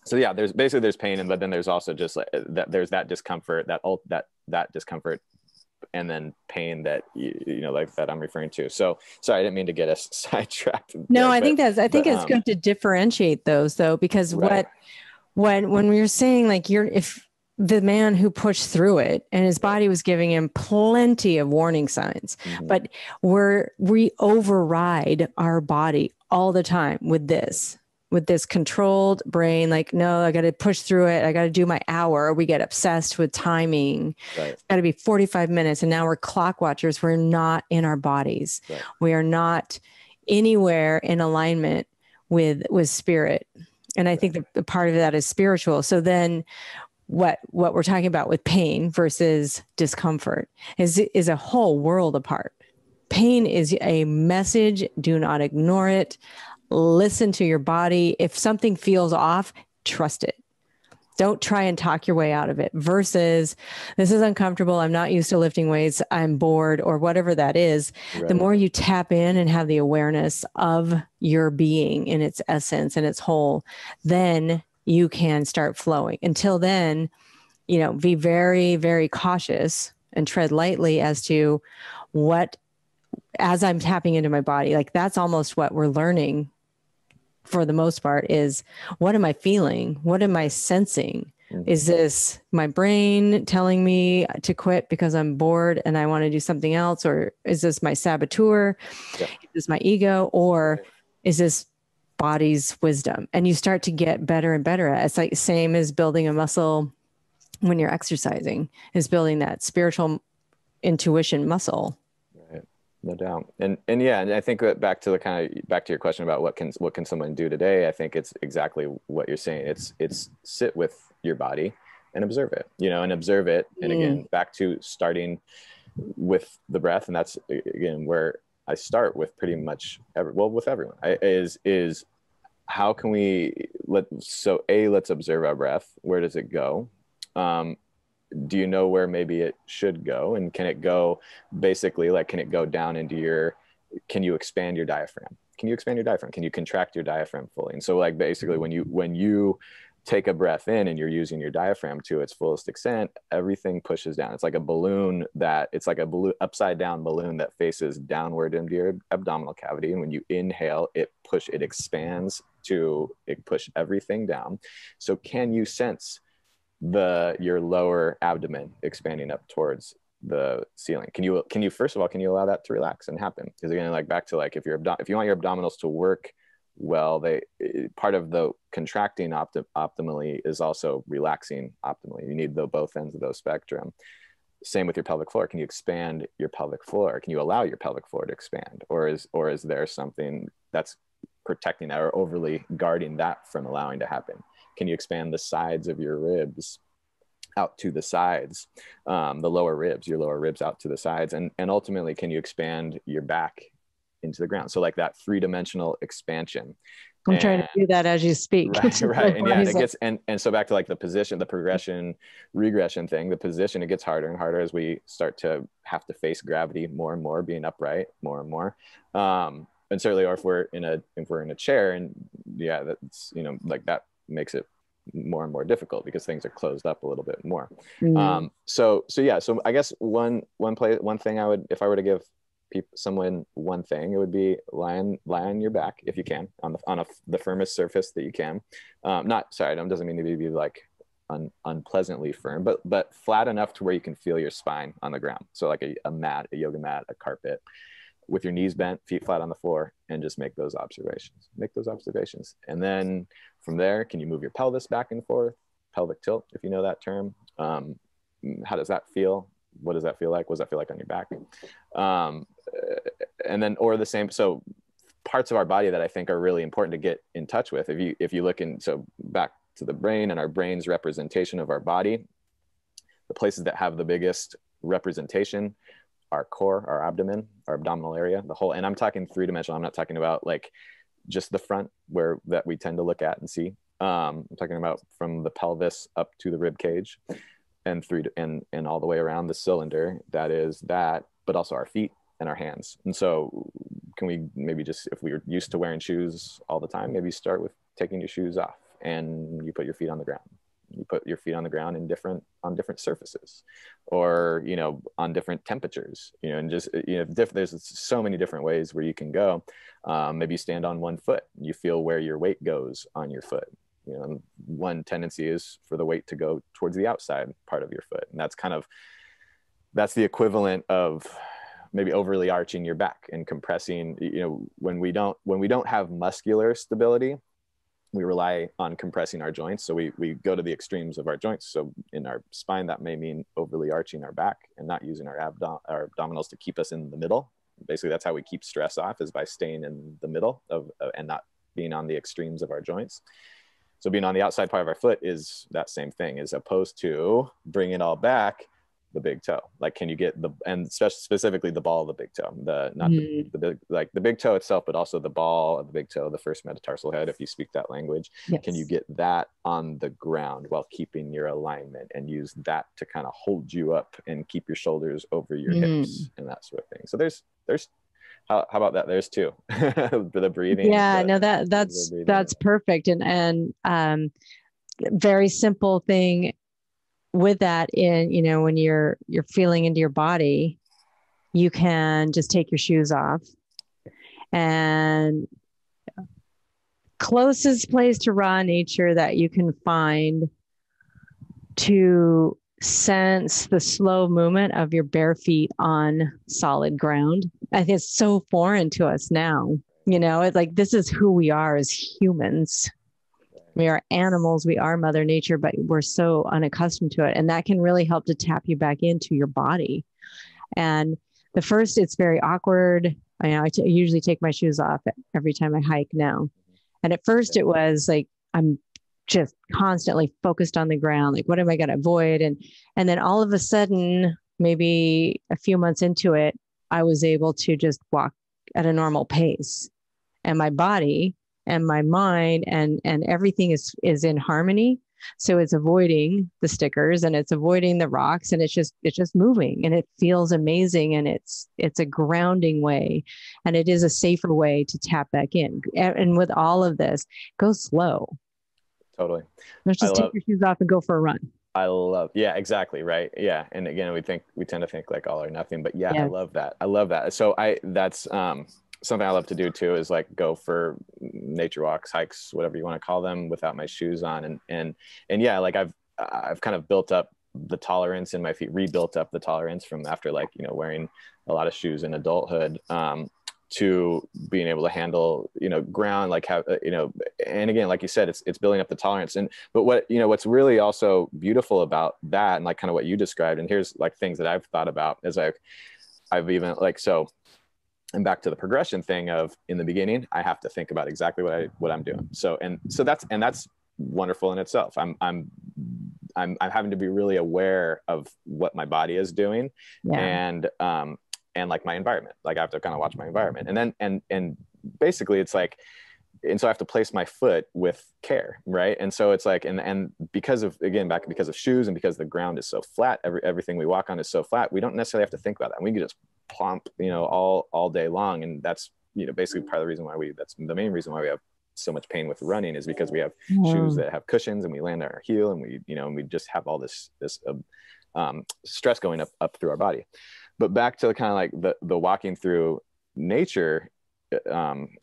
So there's pain, but then there's also just like that, there's that discomfort, that discomfort and then pain that, you know, like that I'm referring to. So sorry, I didn't mean to get us sidetracked. No, there, I think it's good to differentiate those though, because right. when we were saying like if the man who pushed through it and his body was giving him plenty of warning signs, but we override our body all the time with this controlled brain, like, no, I got to push through it. I got to do my hour. We get obsessed with timing. Right. It's got to be 45 minutes. And now we're clock watchers. We're not in our bodies. Right. We are not anywhere in alignment with spirit. And I think the part of that is spiritual. So then what we're talking about with pain versus discomfort is a whole world apart. Pain is a message. Do not ignore it. Listen to your body. If something feels off, trust it. Don't try and talk your way out of it versus this is uncomfortable. I'm not used to lifting weights. I'm bored, or whatever that is. Right. The more you tap in and have the awareness of your being in its essence and its whole, then you can start flowing. Until then, you know, be very, very cautious and tread lightly as to as I'm tapping into my body. Like that's almost what we're learning for the most part is, what am I feeling? What am I sensing? Is this my brain telling me to quit because I'm bored and I want to do something else? Or is this my saboteur? Is this my ego? Or is this body's wisdom? And you start to get better and better at it. It's like same as building a muscle when you're exercising, is building that spiritual intuition muscle. No doubt. And yeah, and I think that back to your question about what can someone do today, I think it's exactly what you're saying. It's sit with your body and observe it, you know, and observe it. And again, back to starting with the breath. And that's again, where I start with pretty much with everyone is how can let's observe our breath. Where does it go? Do you know where maybe it should go? And can it go basically can it go down into can you expand your diaphragm? Can you contract your diaphragm fully? And so like basically when you take a breath in and you're using your diaphragm to its fullest extent, everything pushes down. It's like a balloon upside down balloon that faces downward into your abdominal cavity. And when you inhale, it expands it push everything down. So can you sense your lower abdomen expanding up towards the ceiling? Can you first of all, can you allow that to relax and happen? Because again, like back to like, if you want your abdominals to work well, part of the contracting optimally is also relaxing optimally. You need both ends of those spectrum. Same with your pelvic floor. Can you expand your pelvic floor? Can you allow your pelvic floor to expand? Or is there something that's protecting that or overly guarding that from allowing to happen? Can you expand the sides of your ribs out to the sides, your lower ribs out to the sides, and ultimately, can you expand your back into the ground? So like that 3-dimensional expansion. I'm trying to do that as you speak. Right. And yeah, it gets, and so back to like the position, the progression, regression thing, the position, it gets harder and harder as we start to have to face gravity more and more, being upright more and more. And certainly, or if we're in a chair, and yeah, that's, you know, like that makes it more and more difficult because things are closed up a little bit more. So I guess one thing if I were to give someone one thing, it would be lie on your back if you can, on the firmest surface that you can. Doesn't mean to be like unpleasantly firm, but flat enough to where you can feel your spine on the ground. So like a yoga mat, a carpet, with your knees bent, feet flat on the floor, and just make those observations. And then from there, can you move your pelvis back and forth? Pelvic tilt, if you know that term. How does that feel? What does that feel like? What does that feel like on your back? And then, or the same, so parts of our body that I think are really important to get in touch with. If you look so back to the brain and our brain's representation of our body, the places that have the biggest representation, our core, our abdomen, our abdominal area, the whole, and I'm talking 3-dimensional. I'm not talking about like just the front that we tend to look at and see. I'm talking about from the pelvis up to the rib cage and and all the way around the cylinder. That is that, but also our feet and our hands. And so can we maybe just, if we were used to wearing shoes all the time, maybe start with taking your shoes off and you put your feet on the ground. You put your feet on the ground on different surfaces, or, on different temperatures, and just, there's so many different ways where you can go. Maybe you stand on one foot, you feel where your weight goes on your foot. One tendency is for the weight to go towards the outside part of your foot. And that's the equivalent of maybe overly arching your back and compressing. When we don't have muscular stability, we rely on compressing our joints. So we go to the extremes of our joints. So in our spine, that may mean overly arching our back and not using our abdominals to keep us in the middle. Basically, that's how we keep stress off, is by staying in the middle and not being on the extremes of our joints. So being on the outside part of our foot is that same thing, as opposed to bring it all back, the big toe. Like, can you get specifically the ball of the big toe, the big toe itself, but also the ball of the big toe, the first metatarsal head, if you speak that language. Yes. Can you get that on the ground while keeping your alignment, and use that to kind of hold you up and keep your shoulders over your hips and that sort of thing. So there's how about that? There's two. The breathing. Yeah, no, that's perfect. And very simple thing with that, when you're feeling into your body, you can just take your shoes off, and closest place to raw nature that you can find to sense the slow movement of your bare feet on solid ground. I think it's so foreign to us now. It's like, this is who we are as humans. We are animals, we are Mother Nature, but we're so unaccustomed to it. And that can really help to tap you back into your body. And it's very awkward. I usually take my shoes off every time I hike now. And at first it was like, I'm just constantly focused on the ground. Like, what am I going to avoid? And then all of a sudden, maybe a few months into it, I was able to just walk at a normal pace, and my body and my mind and everything is in harmony. So it's avoiding the stickers, and it's avoiding the rocks, and it's just moving, and it feels amazing. And it's a grounding way, and it is a safer way to tap back in. And with all of this, go slow. Totally. Let's just take your shoes off and go for a run. Yeah, exactly. Right. Yeah. And again, we tend to think like all or nothing, but yeah. I love that. So that's something I love to do too, is like go for nature walks, hikes, whatever you want to call them, without my shoes on. And yeah, like I've kind of built up the tolerance in my feet, rebuilt up the tolerance from after wearing a lot of shoes in adulthood, to being able to handle, ground, like how, and again, like you said, it's building up the tolerance. But what's really also beautiful about that, and like kind of what you described, and here's like things that I've thought about, is I've even and back to the progression thing of, in the beginning, I have to think about exactly what I'm doing. So that's wonderful in itself. I'm having to be really aware of what my body is doing. Yeah. And like my environment, like I have to kind of watch my environment, and basically it's like, and so I have to place my foot with care. Right. And so it's like, and because of shoes, and because the ground is so flat, everything we walk on is so flat, we don't necessarily have to think about that. And we can just plump, all day long. And that's, basically part of the reason why that's the main reason why we have so much pain with running, is because we have shoes that have cushions, and we land on our heel, and we just have all this stress going up through our body. But back to kind of like the walking through nature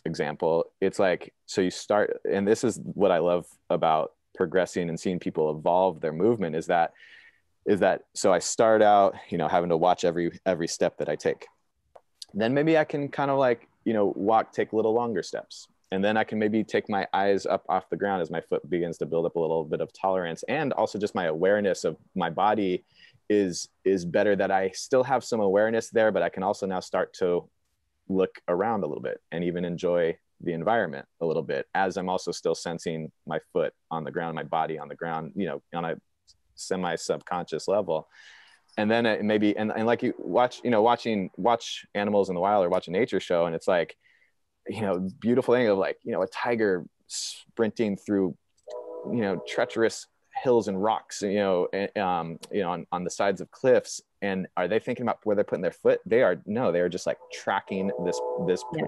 example, it's like, so you start, and this is what I love about progressing and seeing people evolve their movement, is that so I start out, having to watch every step that I take. Then maybe I can kind of like, take a little longer steps. And then I can maybe take my eyes up off the ground as my foot begins to build up a little bit of tolerance. And also just my awareness of my body is better, that I still have some awareness there, but I can also now start to look around a little bit and even enjoy the environment a little bit, as I'm also still sensing my foot on the ground, my body on the ground, on a semi-subconscious level. And then it maybe, and like you watch animals in the wild, or watch a nature show, and it's like, beautiful thing of like, a tiger sprinting through, treacherous hills and rocks, on the sides of cliffs. And are they thinking about where they're putting their foot? They are just like tracking this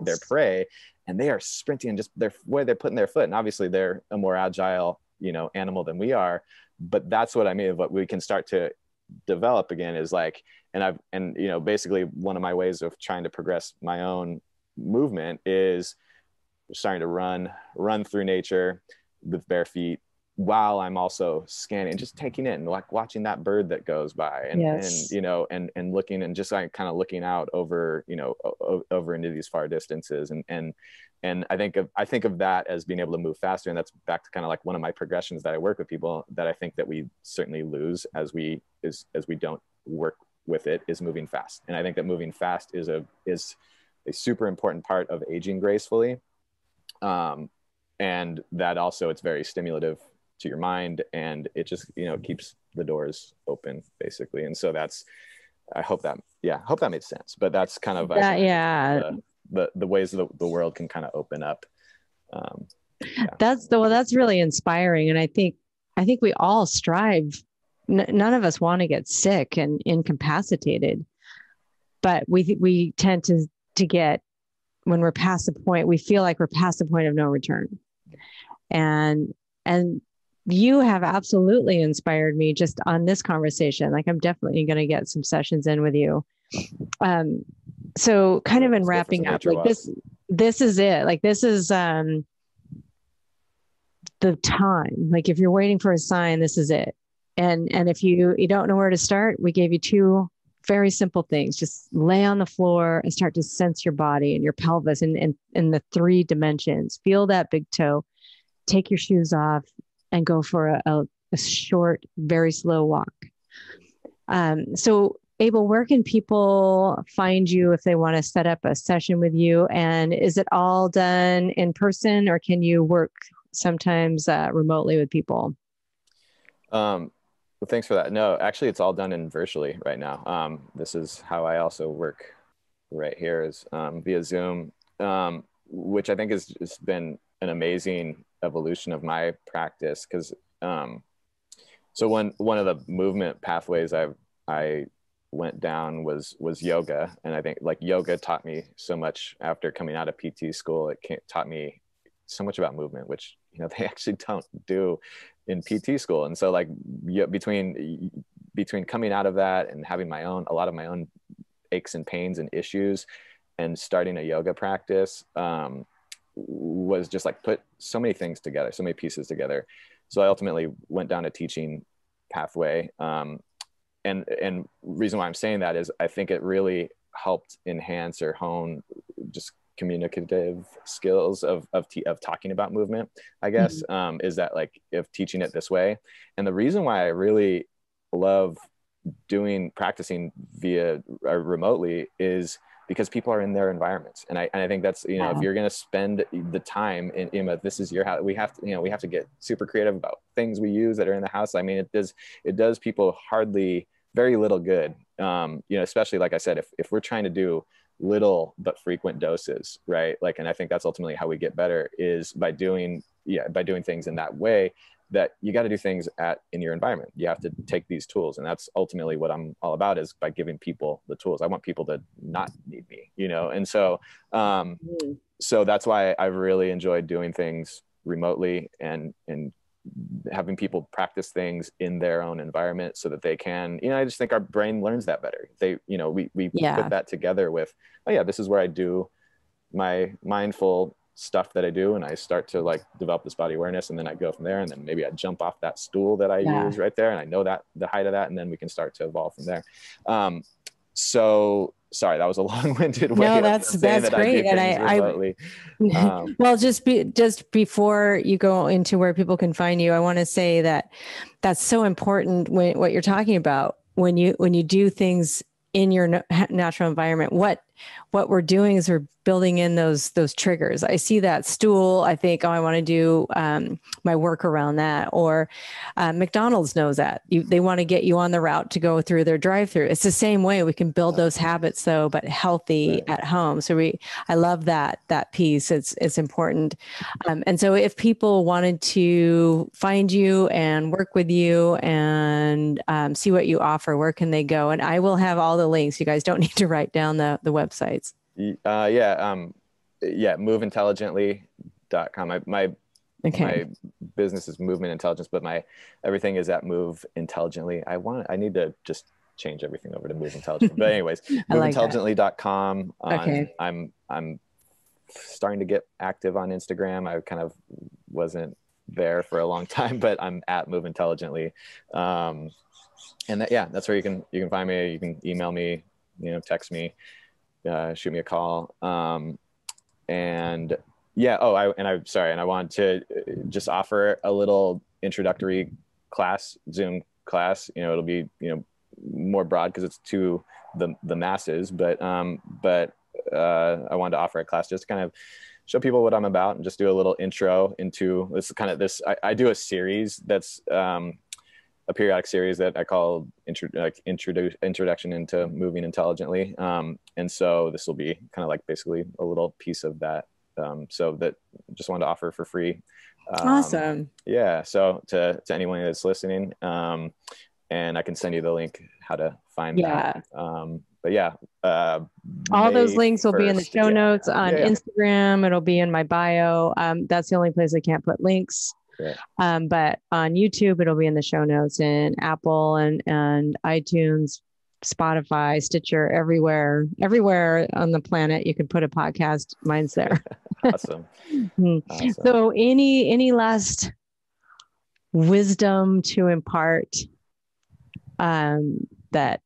their prey, and they are sprinting just where they're putting their foot. And obviously they're a more agile animal than we are. But that's what I mean. What we can start to develop again is like, and basically one of my ways of trying to progress my own movement is starting to run through nature with bare feet, while I'm also scanning, just taking it and like watching that bird that goes by, and and looking, and just like kind of looking out over over into these far distances, and I think of that as being able to move faster. And that's back to kind of like one of my progressions that I work with people, that I think that we certainly lose as we don't work with it, is moving fast. And I think that moving fast is a super important part of aging gracefully. And that also, it's very stimulative to your mind, and it just, keeps the doors open basically. And so I hope that made sense, but that's kind of, the ways the world can kind of open up. That's really inspiring. And I think we all strive. None of us want to get sick and incapacitated, but we tend to get, when we're past the point, we feel like we're past the point of no return. And you have absolutely inspired me just on this conversation. Like, I'm definitely going to get some sessions in with you. So kind of in wrapping up, like this is it. Like, this is the time. Like, if you're waiting for a sign, this is it. And if you don't know where to start, we gave you 2 very simple things. Just lay on the floor and start to sense your body and your pelvis in the 3 dimensions. Feel that big toe. Take your shoes off and go for a short, very slow walk. So Abel, where can people find you if they want to set up a session with you? And is it all done in person, or can you work sometimes remotely with people? Well, thanks for that. No, actually, it's all done in virtually right now. This is how I also work right here, is via Zoom, which I think has just been an amazing evolution of my practice. Because so one of the movement pathways I went down was yoga. And I think like yoga taught me so much after coming out of PT school. It taught me so much about movement, which they actually don't do in PT school. And so like between coming out of that and having a lot of my own aches and pains and issues, and starting a yoga practice, was just like put so many things together, so many pieces together. So I ultimately went down a teaching pathway. And reason why I'm saying that is I think it really helped enhance or hone just communicative skills of talking about movement, I guess. Is that like, if teaching it this way. And the reason why I really love practicing via remotely is because people are in their environments. And I think that's, if you're going to spend the time in this is your house, we have to get super creative about things we use that are in the house. I mean, it does people very little good. Especially like I said, if we're trying to do little but frequent doses, right? Like, and I think that's ultimately how we get better, is by doing things in that way, that you got to do things in your environment. You have to take these tools. And that's ultimately what I'm all about, is by giving people the tools. I want people to not need me, And so, so that's why I've really enjoyed doing things remotely and having people practice things in their own environment so that they can, I just think our brain learns that better. We put that together with, this is where I do my mindful stuff that I do, and I start to like develop this body awareness, and then I go from there, and then maybe I jump off that stool that I use right there, and I know that the height of that, and then we can start to evolve from there. So sorry, that was a long-winded way. No, that's great. And I well, just before you go into where people can find you, I want to say that that's so important what you're talking about when you do things in your natural environment. What we're doing is we're building in those triggers. I see that stool, I think, I want to do my work around that. Or McDonald's knows that they want to get you on the route to go through their drive-through. It's the same way we can build those habits, though, but healthy at home. So I love that piece. It's important. And so if people wanted to find you and work with you and see what you offer, where can they go? And I will have all the links. You guys don't need to write down the websites. Moveintelligently.com. My Okay. My business is Movement Intelligence, but my everything is at Move Intelligently. I need to just change everything over to Move Intelligently. But anyways, moveintelligently.com. Okay. I'm starting to get active on Instagram. I kind of wasn't there for a long time, but I'm at Move Intelligently. And that's where you can find me. You can email me, text me, shoot me a call. And I wanted to just offer a little introductory class, Zoom class. It'll be, more broad because it's to the masses, but I wanted to offer a class just to kind of show people what I'm about and just do a little intro into this kind of I do a series that's a periodic series that I call Introduction into Moving Intelligently. And so this will be kind of like basically a little piece of that. So that just wanted to offer for free. Awesome. Yeah. So to anyone that's listening, and I can send you the link how to find that. But yeah, all those links will be in the show notes on Instagram. It'll be in my bio. That's the only place I can't put links. Yeah. But on YouTube, it'll be in the show notes, in Apple and iTunes, Spotify, Stitcher, everywhere on the planet you can put a podcast. Mine's there. Awesome. Awesome. So any last wisdom to impart that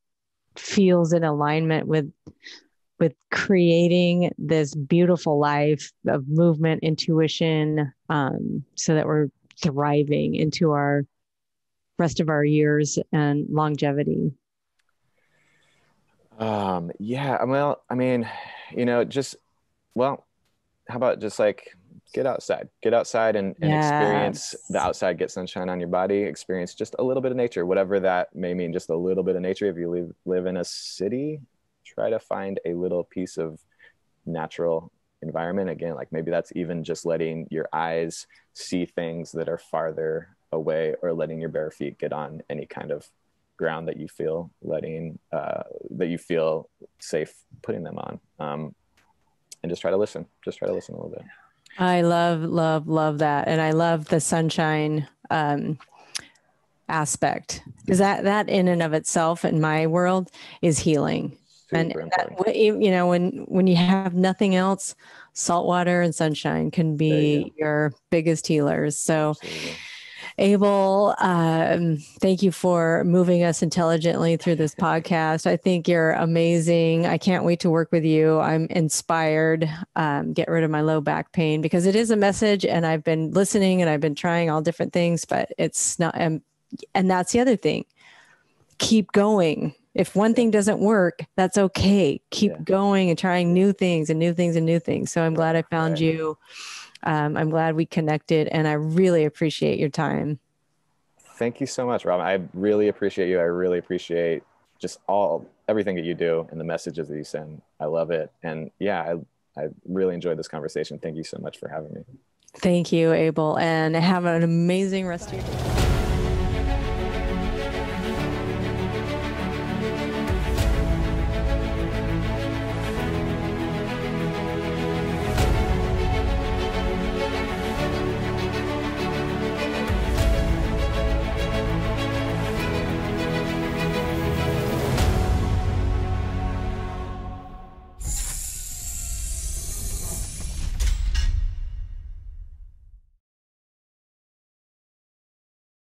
feels in alignment with creating this beautiful life of movement, intuition, so that we're thriving into our rest of our years and longevity? Well, I mean, how about just like get outside and experience the outside, get sunshine on your body, experience just a little bit of nature, whatever that may mean, just a little bit of nature. If you live in a city, try to find a little piece of natural environment. Again, like maybe that's even just letting your eyes see things that are farther away, or letting your bare feet get on any kind of ground that you feel safe putting them on. And just try to listen a little bit. I love that. And I love the sunshine aspect, because that in and of itself in my world is healing. And that, when you have nothing else, salt water and sunshine can be your biggest healers. So absolutely. Abel, thank you for moving us intelligently through this podcast. I think you're amazing. I can't wait to work with you. I'm inspired. Get rid of my low back pain, because it is a message, and I've been listening and I've been trying all different things, but it's not. And that's the other thing. Keep going. If one thing doesn't work, that's okay. Keep going and trying new things and new things and new things. So I'm glad I found you. I'm glad we connected, and I really appreciate your time. Thank you so much, Robin. I really appreciate you. I really appreciate just everything that you do and the messages that you send. I love it. And I really enjoyed this conversation. Thank you so much for having me. Thank you, Abel, and have an amazing rest of your day.